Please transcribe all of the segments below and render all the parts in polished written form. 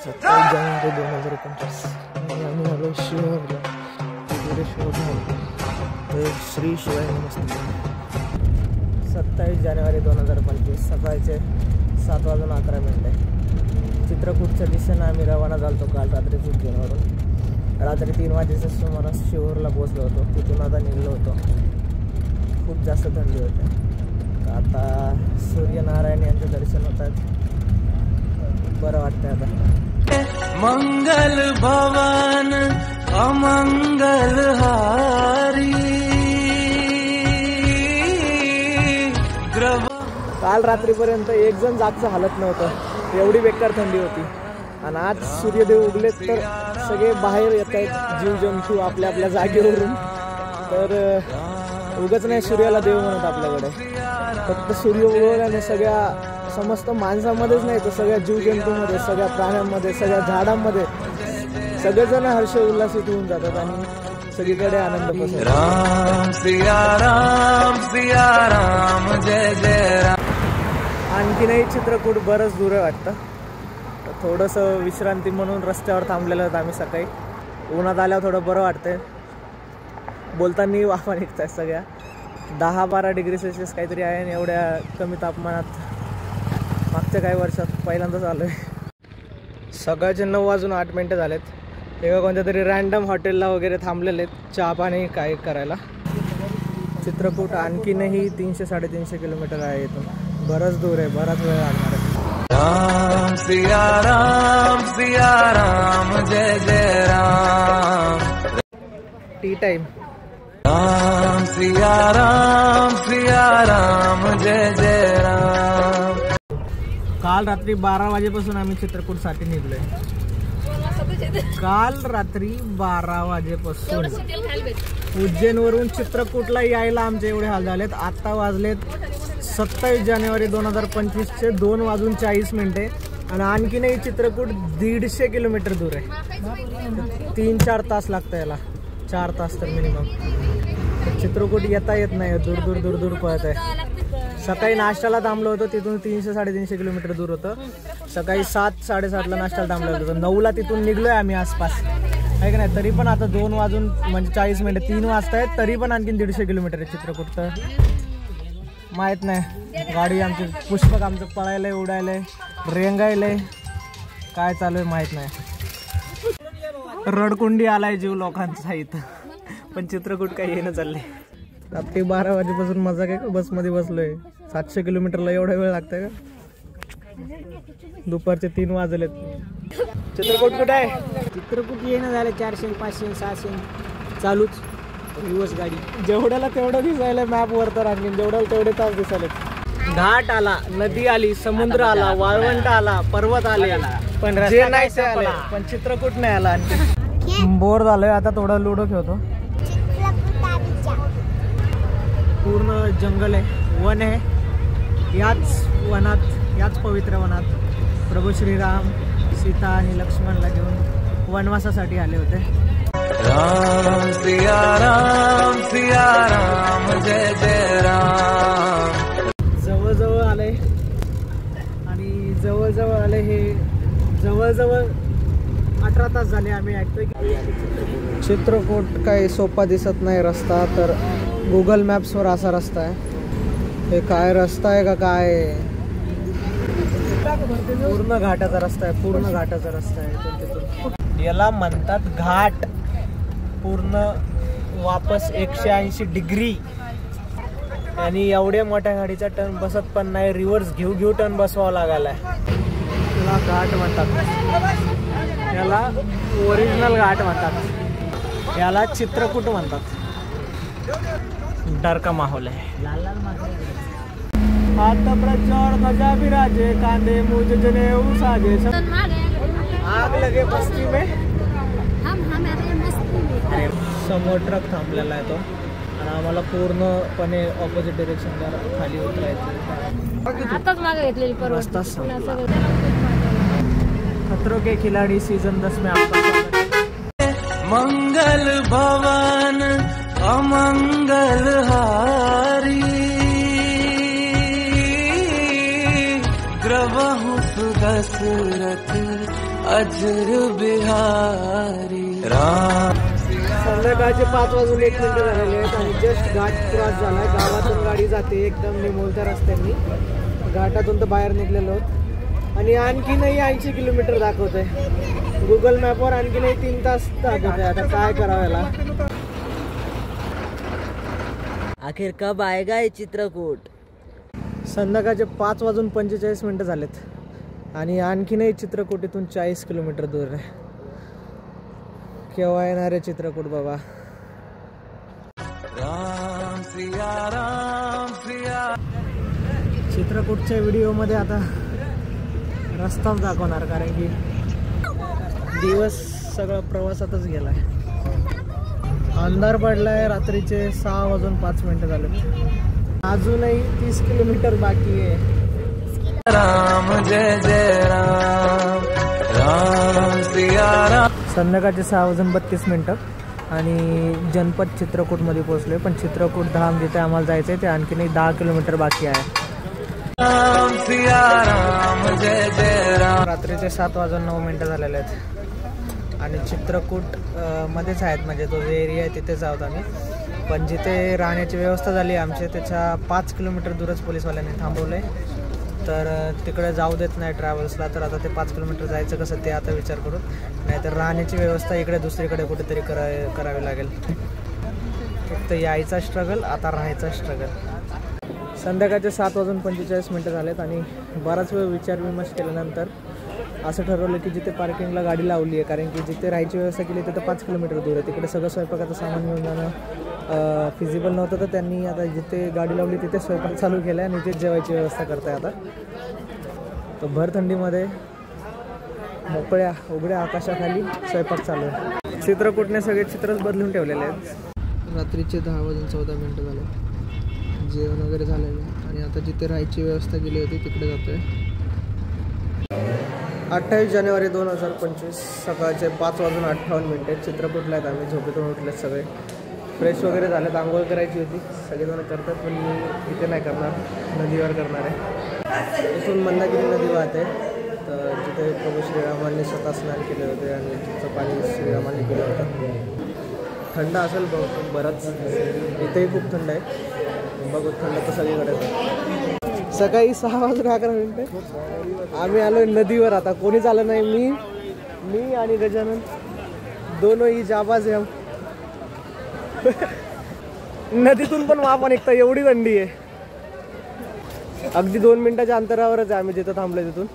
27 जानेवारी 2025 आम्ही आलो शिवहरला. तर श्री शिवाय नमस्ते. 27 जानेवारी 2025 सकाळचे 7:11 चित्रकूटच्या दिशेनं आम्ही रवाना झालो काल रात्री उज्जैनवरून. रात्री 3 वाजेच्या सुमारास शिवहरला पोहोचलो होतो. तिथून आता निघलो होतो. खूप जास्त थंडी होते. आता सूर्यनारायण यांचं दर्शन होतात. बरं वाटतंय आता. मंगल भवन अमंगल हारी. काल रात्रीपर्यंत एक जण जागचं हालत नव्हतं. एवढी बेकार थंडी होती. आणि आज सूर्यदेव उगले तर सगळे बाहेर येत आहेत जीवजंतू आपल्या आपल्या जागेवरून. तर उगाच नाही सूर्याला देव म्हणत आपल्याकडे. फक्त सूर्य उगवल्याने सगळ्या समस्त माणसामध्येच नाही तर सगळ्या जीवजंतूमध्ये, सगळ्या प्राण्यांमध्ये, सगळ्या झाडांमध्ये सगळेजण हर्ष उल्हासित होऊन जातात आणि सगळीकडे आनंद पसरतो. राम सिया राम जय जय राम. आणखीनही चित्रकूट बरंच दूर आहे वाटतं. तर थोडंसं विश्रांती म्हणून रस्त्यावर थांबलेलं होतं आम्ही सकाळी. उन्हात आल्यावर थोडं बरं वाटतंय. बोलताना वाफा निघत आहेत सगळ्या. 10-12 डिग्री सेल्सिअस काहीतरी आहे आणि एवढ्या कमी तापमानात मागच्या काही वर्षात पहिल्यांदाच आलो आहे. सकाळचे 9:08 झालेत. एका कोणत्या तरी रँडम हॉटेलला वगैरे थांबलेले आहेत चहा पाणी काय करायला. चित्रकूट आणखीनही 300-350 किलोमीटर आहे इथून. बरंच दूर आहे. बराच वेळ लागणार आहे. राम सिया राम जय जय राम. Tea time. राम सिया राम जय जय राम. काल रात्री 12 वाजेपासून आम्ही चित्रकूटसाठी निघलोय. काल रात्री 12 वाजेपासून उज्जैनवरून चित्रकूटला यायला आमचे एवढे हाल झालेत. आत्ता वाजलेत 27 जानेवारी 2025चे 2:40 आणि आणखीनही चित्रकूट 150 किलोमीटर दूर आहे. 3-4 तास लागतं याला. 4 तास तर मिनिमम. चित्रकूट येता येत नाही. दूर दूर दूर दूर पळत आहे. सकाळी नाश्त्याला थांबलो होतो. तिथून 300-350 किलोमीटर दूर होतं. सकाळी 7-7:30ला नाश्त्याला थांबलो होतो. 9ला तिथून निघलोय आम्ही आसपास आहे का नाही. तरी पण आता 2:40 3 वाजतायत. तरी पण आणखीन 150 किलोमीटर आहे चित्रकूट. तर माहीत नाही. गाडी आमची पुष्पक आमचं पळायलंय, उडायलंय, रेंगायलंय. काय चालू आहे माहीत नाही. रडकुंडी आलाय जीव लोकांचा इथं. पण चित्रकूट काही येणं चाललंय. रात्री 12 वाजेपासून मजा काय का बसमध्ये बसलोय. 700 किलोमीटरला एवढा वेळ लागतंय का. दुपारचे 3 वाजलेत. चित्रकूट कुठे आहे. चित्रकूट येणं झालं 400-500-600 चालूच दिवस गाडी. जेवढ्याला तेवढं दिसायला मॅपवर. तर आणखी जेवढ्याला तेवढे तास दिसायले. घाट आला, नदी आली, समुद्र आला, वाळवंट आला, पर्वत आले, पण जे नाही ते आले. पण चित्रकूट नाही आला. आणखी बोर झालोय. आता थोडं लुडो खेळतो. पूर्ण जंगल आहे, वन आहे. याच वनात, याच पवित्र वनात प्रभू श्रीराम सीता आणि लक्ष्मणला घेऊन वनवासासाठी आले होते. राम सिया राम जय जय राम. जवळजवळ आले आणि जवळजवळ आले. हे जवळजवळ 18 तास झाले आम्ही ऐकतोय. चित्रकूट काही सोपा दिसत नाही रस्ता. तर गुगल मॅप्सवर असा रस्ता आहे. हे काय रस्ता आहे का काय. पूर्ण घाटाचा रस्ता आहे. पूर्ण घाटाचा रस्ता आहे. याला म्हणतात घाट. पूर्ण वापस 180 डिग्री. आणि एवढ्या मोठ्या गाडीचा टर्न बसत पण नाही. रिव्हर्स घेऊ टर्न बसवावा लागायला. याला घाट म्हणतात. याला ओरिजिनल घाट म्हणतात. याला चित्रकूट म्हणतात. डर का माहौल है. हाथ प्रचार ध्वजा विराजे, कांदे मुझ जनेऊ साजे. आग लगे बस्ती में. समोर ट्रक थांबलेला आहे तो. आणि आम्हाला पूर्णपणे ऑपोजिट डिरेक्शनला खाली उतरायचं. आताच मागे घेतलेली रस्ता खतरों के खिलाड़ी सीजन 10 में आपका मंगल भवन अमंगल हारी. द्रवहु सुदशरथ अजर बिहारी राम। संध्याकाळचे 5:01 झालेले आहेत आणि जस्ट घाट क्रॉस झाला. गावातून गाडी जाते एकदम निमोलत्या रस्त्यांनी. घाटातून तर बाहेर निघलेलो आहोत आणि आणखीनही 80 किलोमीटर दाखवत आहे गुगल मॅपवर. आणखीनही 3 तास दाखवत आहे. आता काय करावं याला. आखिर कब आएगा हे चित्रकूट. संध्याकाळचे 5:45 झालेत आणि आणखीनही चित्रकूट इथून 40 किलोमीटर दूर आहे. केव्हा येणार आहे चित्रकूट बाबा. राम सिया राम सिया। चित्रकूटच्या व्हिडिओमध्ये आता रस्ताच दाखवणार कारण की दिवस सगळा प्रवासातच गेलाय. अंधार पडलाय. रात्रीचे 6:05 झाले. अजूनही 30 किलोमीटर बाकी आहे. राम जय जय राम राम सिया राम। संध्याकाळचे 6:32 आणि जनपद चित्रकूटमध्ये पोहोचलोय. पण चित्रकूट धाम जिथे आम्हाला जायचं आहे ते आणखीनही 10 किलोमीटर बाकी आहे. राम सिया राम जय जय राम। रात्रीचे 7:09 झालेले आहेत आणि चित्रकूट मध्येच आहेत. म्हणजे तो जो एरिया आहे तिथेच आहोत आम्ही. पण जिथे राहण्याची व्यवस्था झाली आमची त्याच्या 5 किलोमीटर दूरच पोलीसवाल्यांनी थांबवलं आहे. तर तिकडे जाऊ देत नाही ट्रॅव्हल्सला. तर आता ते 5 किलोमीटर जायचं कसं ते आता विचार करू. नाहीतर राहण्याची व्यवस्था इकडे दुसरीकडे कुठेतरी करावी लागेल. एक तर यायचा स्ट्रगल, आता राहायचा स्ट्रगल. संध्याकाळचे 7:45 झालेत आणि बराच वेळ विचारविमर्श केल्यानंतर असं ठरवलं की जिथे पार्किंगला गाडी लावली आहे कारण की जिथे राहायची व्यवस्था केली तिथं 5 किलोमीटर दूर आहे. तिकडे सगळं स्वयंपाकाचं सामान घेऊन जाणं फिजिबल नव्हतं. तर त्यांनी आता जिथे गाडी लावली तिथे स्वयंपाक चालू केला आणि तिथेच जेवायची व्यवस्था करताय आता. तर भर थंडीमध्ये मोकळ्या उघड्या आकाशाखाली स्वयंपाक चालू आहे. चित्रकूटने सगळे चित्रच बदलून ठेवलेले आहेत. रात्रीचे 10:14 झाले. जेवण वगैरे झालेलं आहे आणि आता जिथे राहायची व्यवस्था केली होती तिकडे जातो आहे. 28 जानेवारी 2025 सकाळचे 5:58 चित्रकूटला आहेत आम्ही. झोपेतून उठलेत सगळे. फ्रेश वगैरे झालेत. आंघोळ करायची होती. सगळेजण करतात पण मी इथे नाही करणार. नदीवर करणार आहे. इथून मंदाकिनी नदी वाहते. तर जिथे प्रभू श्रीरामांनी स्वतः स्नान केले होते आणि तिथं पाणी श्रीरामांनी केलं होतं. थंड असेल बरंच. इथेही खूप थंड आहे. बघू थंड तर सगळीकडे. सकाळी 6:11 आम्ही आलोय नदीवर. आता कोणीच आलं नाही. मी आणि गजानन दोनों जाबाज आहे. नदीतून पण वाफा निघतं एवढी थंडी आहे. अगदी 2 मिनिटाच्या अंतरावरच आहे आम्ही जिथं थांबलोय तिथून.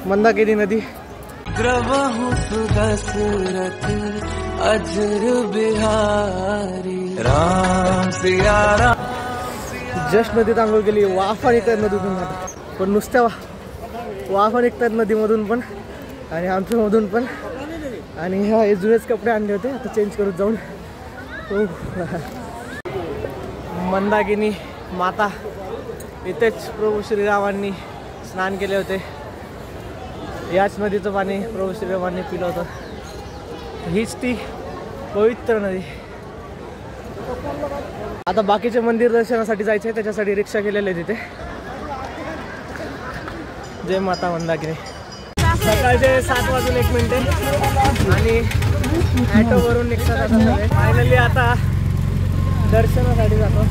मंदाकिनी नदी. द्रवहु सुदशरथ अजर बिहारी राम सिया राम। जस्ट नदीत आंघोळ केली. वाफा निघतात नदीतून. पण नुसत्या वाफा निघतात नदीमधून पण आणि आमच्यामधून पण. आणि हे जुनेच कपडे आणले होते आता चेंज करून जाऊन. मंदाकिनी माता इथेच प्रभू श्रीरामांनी स्नान केले होते. याच नदीचं पाणी प्रभू श्रीरामांनी पिलं होतं. हीच ती पवित्र नदी. आता बाकीचे मंदिर दर्शनासाठी जायचं आहे त्याच्यासाठी रिक्षा केलेली आहे तिथे. जय माता मंदाकिनी. सकाळचे 7:01 आणि ॲटोवरून निघतात आता. फायनली आता दर्शनासाठी जातो.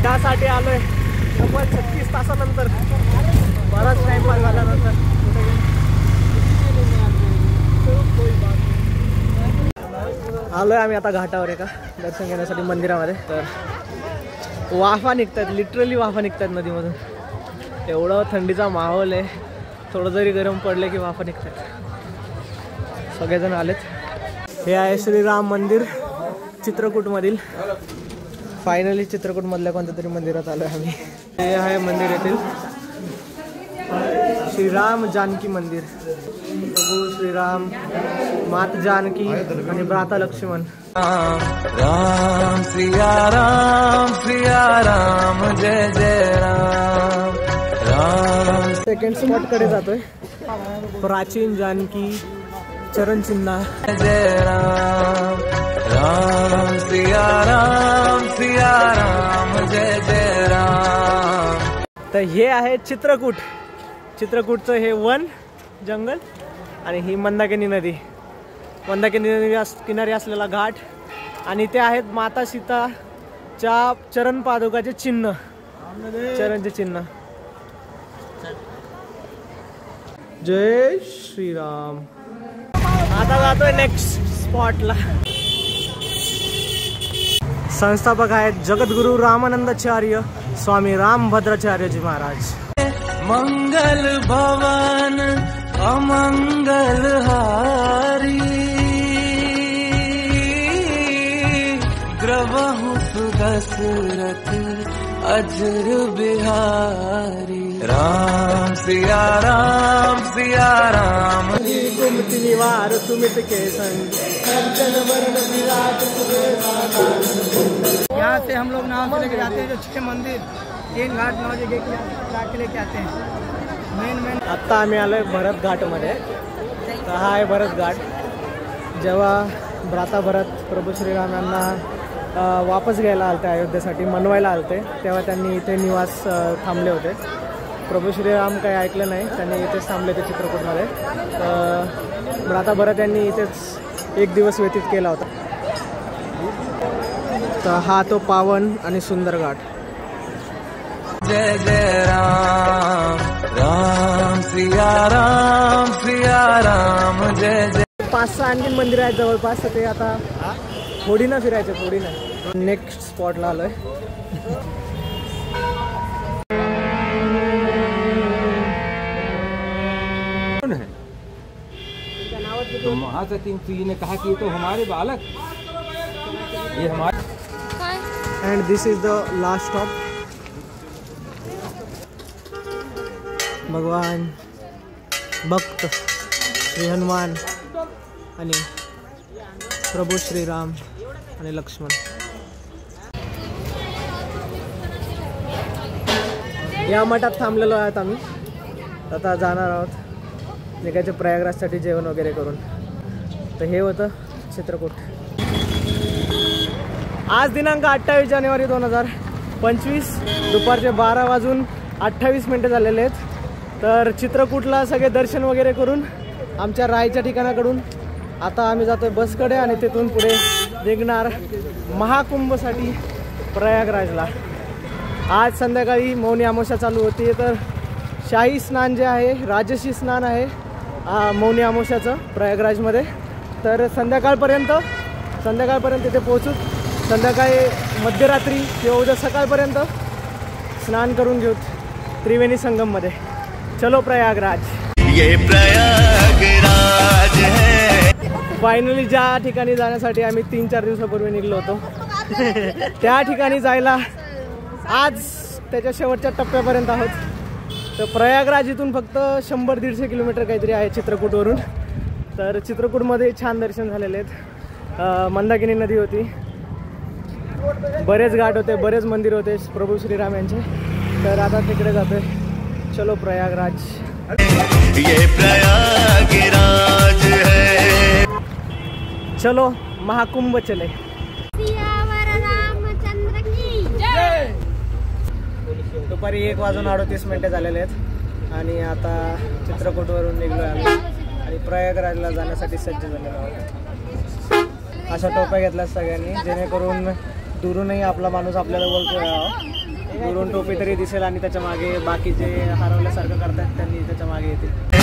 त्यासाठी आलोय तब्बल 36 तासानंतर. बराच टाइमपास झाल्यानंतर आलोय आम्ही आता घाटावर एका दर्शन घेण्यासाठी मंदिरामध्ये. तर वाफा निघतात. लिटरली वाफा निघतात नदीमधून. एवढं थंडीचा माहोल आहे. थोडं जरी गरम पडलं की वाफा निघतात. सगळेजण आलेत. हे आहे श्रीराम मंदिर चित्रकूटमधील. फायनली चित्रकूटमधल्या कोणत्या तरी मंदिरात आलो आहे आम्ही. हे आहे मंदिर येथील श्रीराम जानकी मंदिर. प्रभू श्रीराम, माता जानकी आणि भ्राता लक्ष्मण. राम सिया राम जय जय राम राम। सेकंड स्पॉट कडे जातोय. प्राचीन जानकी चरण चिन्ह. जय राम राम सिया राम जय जय राम। तर हे आहे चित्रकूट. चित्रकूटचं हे वन जंगल आणि ही मंदाकिनी नदी, मंदाकिनी नदी किनारी असलेला घाट आणि ते आहेत माता सीताच्या चरण पादुकाचे चिन्ह, चरणचे चिन्ह. जय श्रीराम. आता जातोय नेक्स्ट स्पॉटला. संस्थापक आहेत जगद्गुरु रामानंदाचार्य स्वामी रामभद्राचार्यजी महाराज. मंगल भवन अमंगल हारी, द्रवहु सुदशरथ अजर बिहारी. राम सिया राम सिया राम. कुमति निवार सुमित के संग अर्चन वरण विराट. यहाँ से हम लोग नाव से लेके जाते हैं जो 6 मंदिर 3 घाट 9 जगह के लेके आते हैं. मेन आत्ता आम्ही आलोय भरत घाटमध्ये. तर हा आहे भरत घाट. जेव्हा भ्राता भरत प्रभू श्रीराम यांना वापस घ्यायला आलते अयोध्येसाठी, मनवायला आलते, तेव्हा त्यांनी इथे निवास थांबले होते. प्रभू श्रीराम काही ऐकलं नाही, त्यांनी इथेच थांबले होते चित्रकूटमध्ये. भ्राता भरत यांनी इथेच 1 दिवस व्यतीत केला होता. तर हा तो पावन आणि सुंदर घाट. जय जय राम राम सिया राम जय जय. 5-6 आणखी मंदिर आहेत जवळपास. ते आता थोडीनं फिरायचं, थोडीनं. नेक्स्ट स्पॉटला आलोय. तो महासती जी ने कहा कि ये तो हमारे बालक, ये हमारे. And this is the last stop. भगवान भक्त श्री हनुमान आणि प्रभू श्रीराम आणि लक्ष्मण. या मठात थांबलेलो आहोत आम्ही. आता जाणार आहोत निघायचं प्रयागराजसाठी जेवण वगैरे करून. तर हे होतं चित्रकूट. आज दिनांक 28 जानेवारी 2025 दुपारचे 12:28 झालेले आहेत. तर चित्रकूटला सगळे दर्शन वगैरे करून आमच्या राहायच्या ठिकाणाकडून आता आम्ही जातोय बसकडे आणि तिथून पुढे निघणार महाकुंभसाठी प्रयागराजला. आज संध्याकाळी मौनी अमावस्या चालू होती. तर शाही स्नान जे आहे, राजसी स्नान आहे मौनी अमावस्याचं प्रयागराजमध्ये. तर संध्याकाळपर्यंत तिथे पोहोचू. संध्याकाळी मध्यरात्री किंवा उद्या सकाळपर्यंत स्नान करून घेऊ त्रिवेणी संगममध्ये. चलो प्रयागराज. ये प्रयागराज है. फायनली ज्या ठिकाणी जाण्यासाठी आम्ही 3-4 दिवसापूर्वी निघलो होतो त्या ठिकाणी जायला आज त्याच्या शेवटच्या टप्प्यापर्यंत आहोत. तर प्रयागराज इथून फक्त 100-150 किलोमीटर काहीतरी आहे चित्रकूटवरून. तर चित्रकूटमध्ये छान दर्शन झालेले आहेत. मंदाकिनी नदी होती, बरेच घाट होते, बरेच मंदिर होते प्रभू श्रीराम यांचे. तर आता तिकडे जातोय. चलो प्रयागराज. ये प्रयागराज है. चलो महाकुंभ चले. दुपारी 1:38 झालेले आहेत आणि आता चित्रकूटवरून निघलो आम्ही आणि प्रयागराजला जाण्यासाठी सज्ज झालेलो आहोत. अशा टोप्या घेतल्या सगळ्यांनी जेणेकरून दुरूनही आपला माणूस आपल्याला ओळखतो. दुरून टोपी तरी दिसेल आणि त्याच्या मागे बाकी जे हरवल्यासारखं करतात त्यांनी त्याच्या मागे येतील.